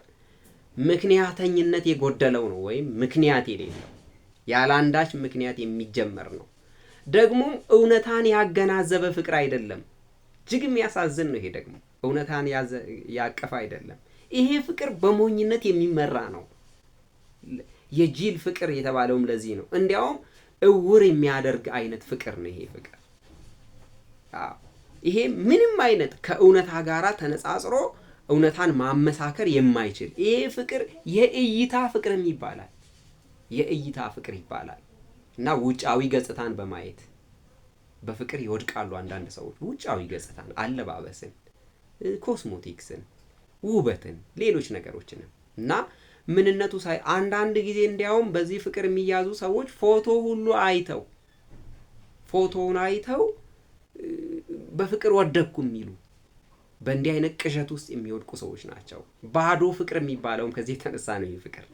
ምክንያተኝነት የጎደለው ነው፣ ወይም ምክንያት የሌለው ያለ አንዳች ምክንያት የሚጀመር ነው። ደግሞም እውነታን ያገናዘበ ፍቅር አይደለም። እጅግ የሚያሳዝን ነው። ይሄ ደግሞ እውነታን ያቀፈ አይደለም። ይሄ ፍቅር በሞኝነት የሚመራ ነው። የጅል ፍቅር የተባለውም ለዚህ ነው። እንዲያውም እውር የሚያደርግ አይነት ፍቅር ነው ይሄ ፍቅር። ይሄ ምንም አይነት ከእውነታ ጋራ ተነጻጽሮ እውነታን ማመሳከር የማይችል ይሄ ፍቅር የእይታ ፍቅርም ይባላል። የእይታ ፍቅር ይባላል። እና ውጫዊ ገጽታን በማየት በፍቅር ይወድቃሉ አንዳንድ ሰዎች። ውጫዊ ገጽታን፣ አለባበስን፣ ኮስሞቲክስን፣ ውበትን፣ ሌሎች ነገሮችንም እና ምንነቱ ሳይ አንዳንድ ጊዜ እንዲያውም በዚህ ፍቅር የሚያዙ ሰዎች ፎቶውን አይተው በፍቅር ወደኩ የሚሉ በእንዲህ አይነት ቅዠት ውስጥ የሚወድቁ ሰዎች ናቸው። ባዶ ፍቅር የሚባለውም ከዚህ የተነሳ ነው ይህ ፍቅር።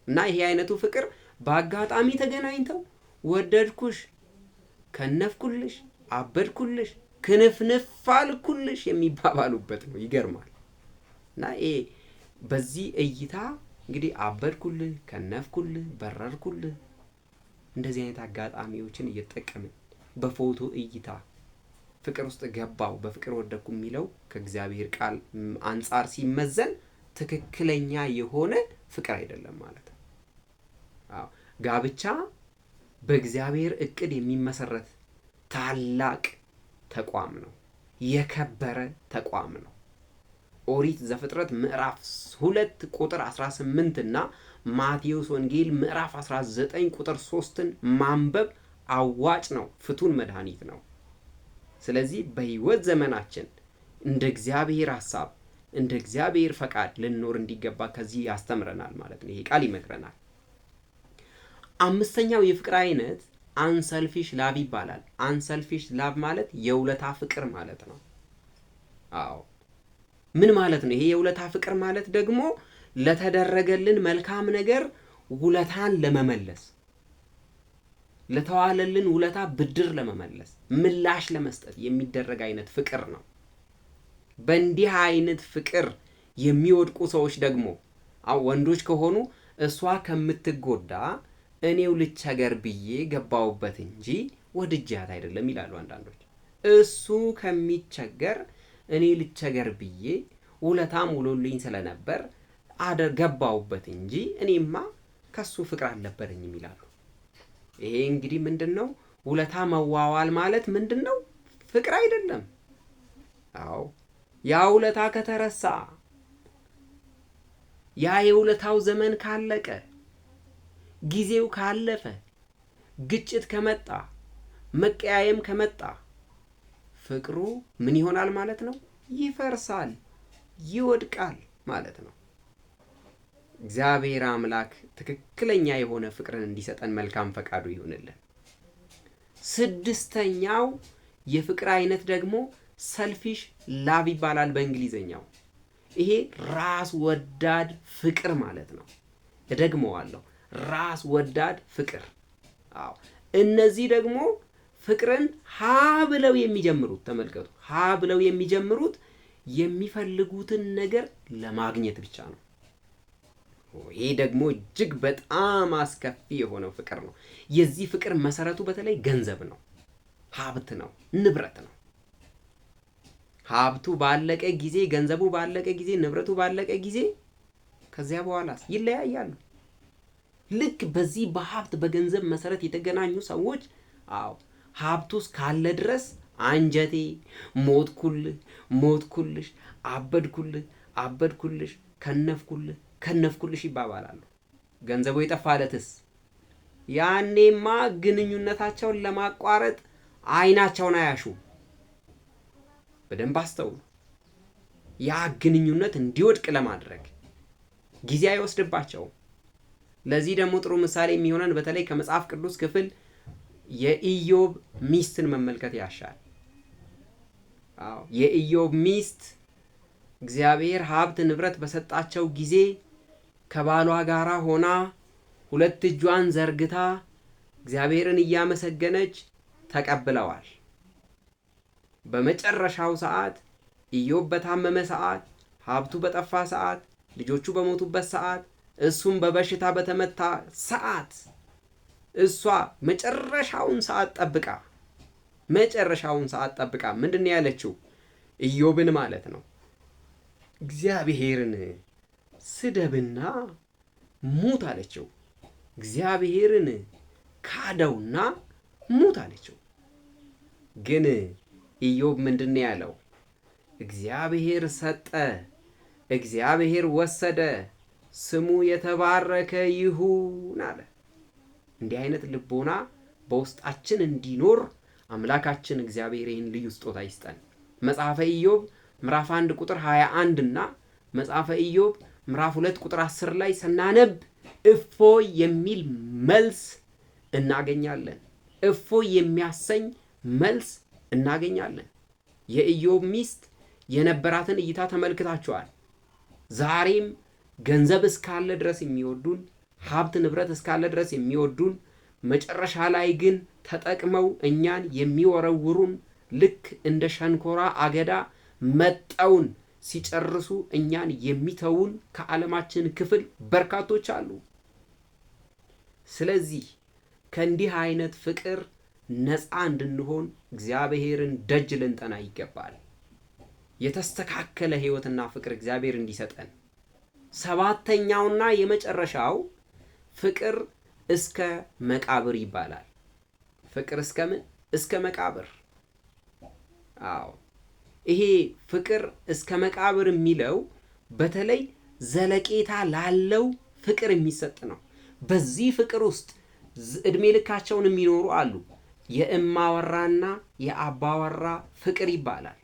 እና ይሄ አይነቱ ፍቅር በአጋጣሚ ተገናኝተው ወደድኩሽ፣ ከነፍኩልሽ፣ አበድኩልሽ፣ ክንፍንፍ አልኩልሽ የሚባባሉበት ነው። ይገርማል። እና ይሄ በዚህ እይታ እንግዲህ አበድኩልህ፣ ከነፍኩልህ፣ በረርኩልህ እንደዚህ አይነት አጋጣሚዎችን እየተጠቀምን በፎቶ እይታ ፍቅር ውስጥ ገባው፣ በፍቅር ወደኩ የሚለው ከእግዚአብሔር ቃል አንጻር ሲመዘን ትክክለኛ የሆነ ፍቅር አይደለም ማለት ነው። ጋብቻ በእግዚአብሔር እቅድ የሚመሰረት ታላቅ ተቋም ነው። የከበረ ተቋም ነው። ኦሪት ዘፍጥረት ምዕራፍ 2 ቁጥር 18 እና ማቴዎስ ወንጌል ምዕራፍ 19 ቁጥር 3ን ማንበብ አዋጭ ነው። ፍቱን መድኃኒት ነው። ስለዚህ በህይወት ዘመናችን እንደ እግዚአብሔር ሐሳብ፣ እንደ እግዚአብሔር ፈቃድ ልንኖር እንዲገባ ከዚህ ያስተምረናል ማለት ነው። ይሄ ቃል ይመክረናል። አምስተኛው የፍቅር አይነት አንሰልፊሽ ላቭ ይባላል። አንሰልፊሽ ላቭ ማለት የውለታ ፍቅር ማለት ነው። ምን ማለት ነው? ይሄ የውለታ ፍቅር ማለት ደግሞ ለተደረገልን መልካም ነገር ውለታን ለመመለስ፣ ለተዋለልን ውለታ ብድር ለመመለስ፣ ምላሽ ለመስጠት የሚደረግ አይነት ፍቅር ነው። በእንዲህ አይነት ፍቅር የሚወድቁ ሰዎች ደግሞ ወንዶች ከሆኑ እሷ ከምትጎዳ እኔው ልቸገር ብዬ ገባውበት እንጂ ወድጃት አይደለም ይላሉ አንዳንዶች። እሱ ከሚቸገር እኔ ልቸገር ብዬ ውለታም ውሎልኝ ስለነበር ገባውበት እንጂ እኔማ ከሱ ፍቅር አልነበረኝም ይላሉ። ይሄ እንግዲህ ምንድነው? ውለታ መዋዋል ማለት ምንድነው? ፍቅር አይደለም። ያ ውለታ ከተረሳ፣ ያ የውለታው ዘመን ካለቀ፣ ጊዜው ካለፈ፣ ግጭት ከመጣ፣ መቀያየም ከመጣ ፍቅሩ ምን ይሆናል ማለት ነው? ይፈርሳል፣ ይወድቃል ማለት ነው። እግዚአብሔር አምላክ ትክክለኛ የሆነ ፍቅርን እንዲሰጠን መልካም ፈቃዱ ይሁንልን። ስድስተኛው የፍቅር አይነት ደግሞ ሰልፊሽ ላቭ ይባላል በእንግሊዘኛው። ይሄ ራስ ወዳድ ፍቅር ማለት ነው። እደግመዋለሁ፣ ራስ ወዳድ ፍቅር። እነዚህ ደግሞ ፍቅርን ሀ ብለው የሚጀምሩት፣ ተመልከቱ፣ ሀ ብለው የሚጀምሩት የሚፈልጉትን ነገር ለማግኘት ብቻ ነው። ይሄ ደግሞ እጅግ በጣም አስከፊ የሆነው ፍቅር ነው። የዚህ ፍቅር መሰረቱ በተለይ ገንዘብ ነው፣ ሀብት ነው፣ ንብረት ነው። ሀብቱ ባለቀ ጊዜ፣ ገንዘቡ ባለቀ ጊዜ፣ ንብረቱ ባለቀ ጊዜ ከዚያ በኋላስ ይለያያሉ። ልክ በዚህ በሀብት በገንዘብ መሰረት የተገናኙ ሰዎች ሀብቱስ ካለ ድረስ አንጀቴ፣ ሞትኩልህ፣ ሞትኩልሽ፣ አበድኩልህ፣ አበድኩልሽ፣ ከነፍኩልህ፣ ከነፍኩልሽ ይባባላሉ። ገንዘቡ የጠፋለትስ ያኔማ ግንኙነታቸውን ለማቋረጥ አይናቸውን አያሹ። በደንብ አስተውሉ። ያ ግንኙነት እንዲወድቅ ለማድረግ ጊዜ አይወስድባቸውም። ለዚህ ደግሞ ጥሩ ምሳሌ የሚሆነን በተለይ ከመጽሐፍ ቅዱስ ክፍል የኢዮብ ሚስትን መመልከት ያሻል። የኢዮብ ሚስት እግዚአብሔር ሀብት ንብረት በሰጣቸው ጊዜ ከባሏ ጋር ሆና ሁለት እጇን ዘርግታ እግዚአብሔርን እያመሰገነች ተቀብለዋል። በመጨረሻው ሰዓት ኢዮብ በታመመ ሰዓት፣ ሀብቱ በጠፋ ሰዓት፣ ልጆቹ በሞቱበት ሰዓት፣ እሱም በበሽታ በተመታ ሰዓት እሷ መጨረሻውን ሰዓት ጠብቃ ምንድን ነው ያለችው? ኢዮብን ማለት ነው እግዚአብሔርን ስደብና ሙት አለችው። እግዚአብሔርን ካደውና ሙት አለችው። ግን ኢዮብ ምንድን ነው ያለው? እግዚአብሔር ሰጠ፣ እግዚአብሔር ወሰደ፣ ስሙ የተባረከ ይሁን አለ። እንዲህ አይነት ልቦና በውስጣችን እንዲኖር አምላካችን እግዚአብሔር ይህን ልዩ ስጦታ ይስጠን። መጽሐፈ ኢዮብ ምዕራፍ 1 ቁጥር 21 እና መጽሐፈ ኢዮብ ምዕራፍ 2 ቁጥር 10 ላይ ስናነብ እፎይ የሚል መልስ እናገኛለን። እፎይ የሚያሰኝ መልስ እናገኛለን። የኢዮብ ሚስት የነበራትን እይታ ተመልክታችኋል። ዛሬም ገንዘብ እስካለ ድረስ የሚወዱን፣ ሀብት ንብረት እስካለ ድረስ የሚወዱን፣ መጨረሻ ላይ ግን ተጠቅመው እኛን የሚወረውሩን፣ ልክ እንደ ሸንኮራ አገዳ መጠውን ሲጨርሱ እኛን የሚተውን ከዓለማችን ክፍል በርካቶች አሉ። ስለዚህ ከእንዲህ አይነት ፍቅር ነፃ እንድንሆን እግዚአብሔርን ደጅ ልንጠና ይገባል። የተስተካከለ ሕይወትና ፍቅር እግዚአብሔር እንዲሰጠን። ሰባተኛውና የመጨረሻው ፍቅር እስከ መቃብር ይባላል። ፍቅር እስከ ምን? እስከ መቃብር። አዎ፣ ይሄ ፍቅር እስከ መቃብር የሚለው በተለይ ዘለቄታ ላለው ፍቅር የሚሰጥ ነው። በዚህ ፍቅር ውስጥ እድሜ ልካቸውን የሚኖሩ አሉ። የእማወራና የአባወራ ፍቅር ይባላል።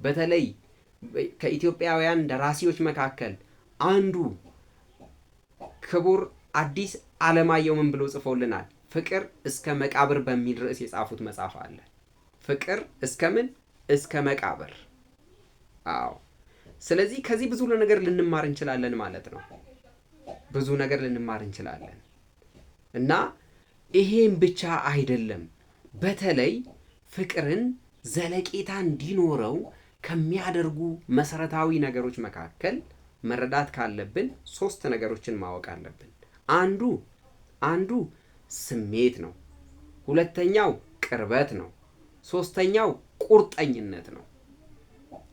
በተለይ ከኢትዮጵያውያን ደራሲዎች መካከል አንዱ ክቡር አዲስ ዓለማየሁ ምን ብሎ ጽፎልናል? ፍቅር እስከ መቃብር በሚል ርዕስ የጻፉት መጽሐፍ አለ። ፍቅር እስከ ምን? እስከ መቃብር። አዎ። ስለዚህ ከዚህ ብዙ ነገር ልንማር እንችላለን ማለት ነው። ብዙ ነገር ልንማር እንችላለን እና ይሄን ብቻ አይደለም። በተለይ ፍቅርን ዘለቄታ እንዲኖረው ከሚያደርጉ መሰረታዊ ነገሮች መካከል መረዳት ካለብን 3 ነገሮችን ማወቅ አለብን። አንዱ ስሜት ነው። ሁለተኛው ቅርበት ነው። ሶስተኛው ቁርጠኝነት ነው።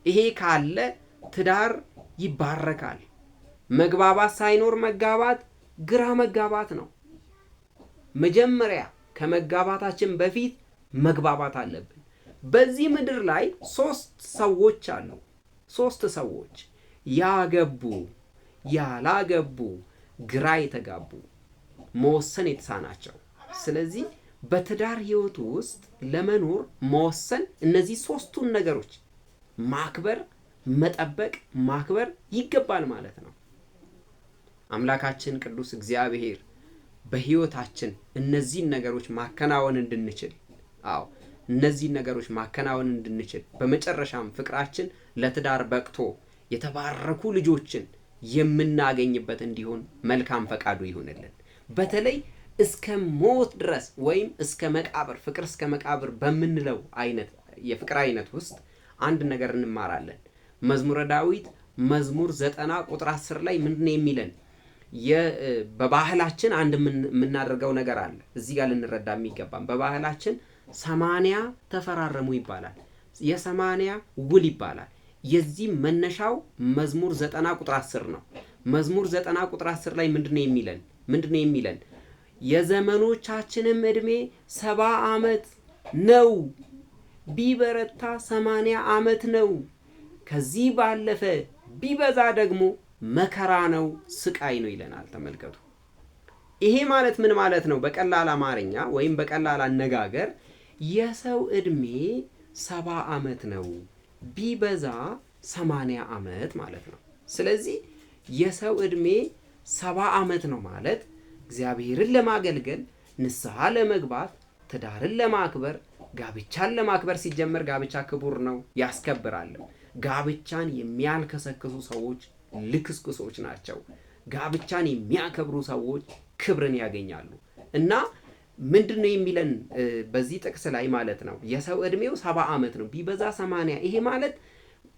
ይሄ ካለ ትዳር ይባረካል። መግባባት ሳይኖር መጋባት ግራ መጋባት ነው። መጀመሪያ ከመጋባታችን በፊት መግባባት አለብን። በዚህ ምድር ላይ 3 ሰዎች አሉ። 3 ሰዎች ያገቡ፣ ያላገቡ፣ ግራ የተጋቡ፣ መወሰን የተሳናቸው። ስለዚህ በትዳር ህይወት ውስጥ ለመኖር መወሰን እነዚህ 3ቱን ነገሮች ማክበር፣ መጠበቅ፣ ማክበር ይገባል ማለት ነው። አምላካችን ቅዱስ እግዚአብሔር በህይወታችን እነዚህን ነገሮች ማከናወን እንድንችል እነዚህን ነገሮች ማከናወን እንድንችል በመጨረሻም ፍቅራችን ለትዳር በቅቶ የተባረኩ ልጆችን የምናገኝበት እንዲሆን መልካም ፈቃዱ ይሁንልን። በተለይ እስከ ሞት ድረስ ወይም እስከ መቃብር፣ ፍቅር እስከ መቃብር በምንለው አይነት የፍቅር አይነት ውስጥ አንድ ነገር እንማራለን። መዝሙረ ዳዊት መዝሙር 90 ቁጥር 10 ላይ ምንድነው የሚለን? በባህላችን አንድ የምናደርገው ነገር አለ። እዚህ ጋር ልንረዳ የሚገባም በባህላችን 80 ተፈራረሙ ይባላል። የ80 ውል ይባላል። የዚህ መነሻው መዝሙር 90 ቁጥር 10 ነው። መዝሙር 90 ቁጥር 10 ላይ ምንድነው የሚለን? የዘመኖቻችንም ዕድሜ 70 ዓመት ነው፣ ቢበረታ 80 ዓመት ነው፣ ከዚህ ባለፈ ቢበዛ ደግሞ መከራ ነው፣ ስቃይ ነው ይለናል። ተመልከቱ። ይሄ ማለት ምን ማለት ነው? በቀላል አማርኛ ወይም በቀላል አነጋገር የሰው ዕድሜ 70 ዓመት ነው፣ ቢበዛ 80 ዓመት ማለት ነው። ስለዚህ የሰው ዕድሜ 70 ዓመት ነው ማለት እግዚአብሔርን ለማገልገል፣ ንስሐ ለመግባት፣ ትዳርን ለማክበር፣ ጋብቻን ለማክበር። ሲጀመር ጋብቻ ክቡር ነው፣ ያስከብራልም። ጋብቻን የሚያልከሰክሱ ሰዎች ልክስክሶች ናቸው። ጋብቻን የሚያከብሩ ሰዎች ክብርን ያገኛሉ። እና ምንድነው የሚለን በዚህ ጥቅስ ላይ ማለት ነው? የሰው እድሜው 70 ዓመት ነው፣ ቢበዛ 80። ይሄ ማለት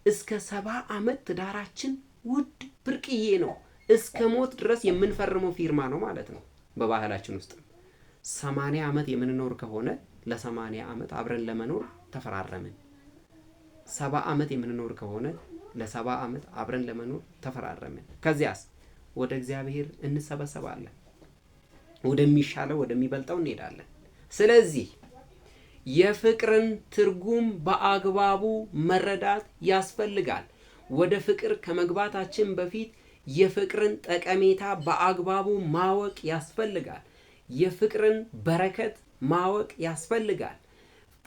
እስከ 70 ዓመት ትዳራችን ውድ ብርቅዬ ነው። እስከ ሞት ድረስ የምንፈርመው ፊርማ ነው ማለት ነው። በባህላችን ውስጥ 80 ዓመት የምንኖር ከሆነ ለ80 ዓመት አብረን ለመኖር ተፈራረምን። 70 ዓመት የምንኖር ከሆነ ለ70 ዓመት አብረን ለመኖር ተፈራረምን። ከዚያስ ወደ እግዚአብሔር እንሰበሰባለን፣ ወደሚሻለው ወደሚበልጠው እንሄዳለን። ስለዚህ የፍቅርን ትርጉም በአግባቡ መረዳት ያስፈልጋል። ወደ ፍቅር ከመግባታችን በፊት የፍቅርን ጠቀሜታ በአግባቡ ማወቅ ያስፈልጋል። የፍቅርን በረከት ማወቅ ያስፈልጋል።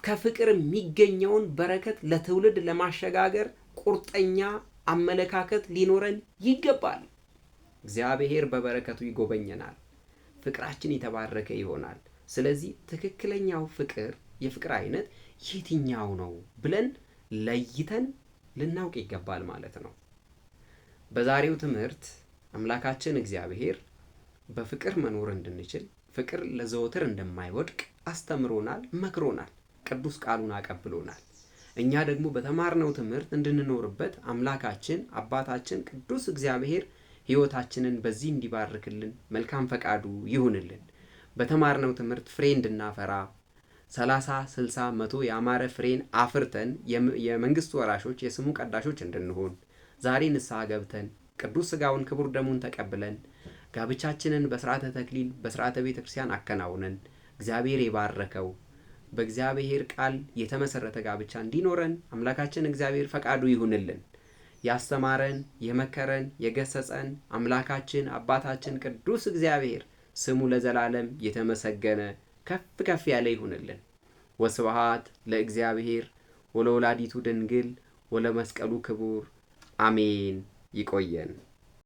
ከፍቅር የሚገኘውን በረከት ለትውልድ ለማሸጋገር ቁርጠኛ አመለካከት ሊኖረን ይገባል። እግዚአብሔር በበረከቱ ይጎበኘናል። ፍቅራችን የተባረከ ይሆናል። ስለዚህ ትክክለኛው ፍቅር የፍቅር አይነት የትኛው ነው ብለን ለይተን ልናውቅ ይገባል ማለት ነው። በዛሬው ትምህርት አምላካችን እግዚአብሔር በፍቅር መኖር እንድንችል ፍቅር ለዘወትር እንደማይወድቅ አስተምሮናል፣ መክሮናል፣ ቅዱስ ቃሉን አቀብሎናል። እኛ ደግሞ በተማርነው ትምህርት እንድንኖርበት አምላካችን አባታችን ቅዱስ እግዚአብሔር ሕይወታችንን በዚህ እንዲባርክልን መልካም ፈቃዱ ይሁንልን። በተማርነው ትምህርት ፍሬ እንድናፈራ 30፣ 60፣ 100 ያማረ ፍሬን አፍርተን የመንግስት ወራሾች የስሙ ቀዳሾች እንድንሆን ዛሬ ንስሐ ገብተን ቅዱስ ሥጋውን ክቡር ደሙን ተቀብለን ጋብቻችንን በስርዓተ ተክሊል በስርዓተ ቤተ ክርስቲያን አከናውነን እግዚአብሔር የባረከው በእግዚአብሔር ቃል የተመሰረተ ጋብቻ እንዲኖረን አምላካችን እግዚአብሔር ፈቃዱ ይሁንልን። ያስተማረን የመከረን የገሰጸን አምላካችን አባታችን ቅዱስ እግዚአብሔር ስሙ ለዘላለም የተመሰገነ ከፍ ከፍ ያለ ይሁንልን። ወስብሐት ለእግዚአብሔር ወለወላዲቱ ድንግል ወለመስቀሉ ክቡር አሜን። ይቆየን።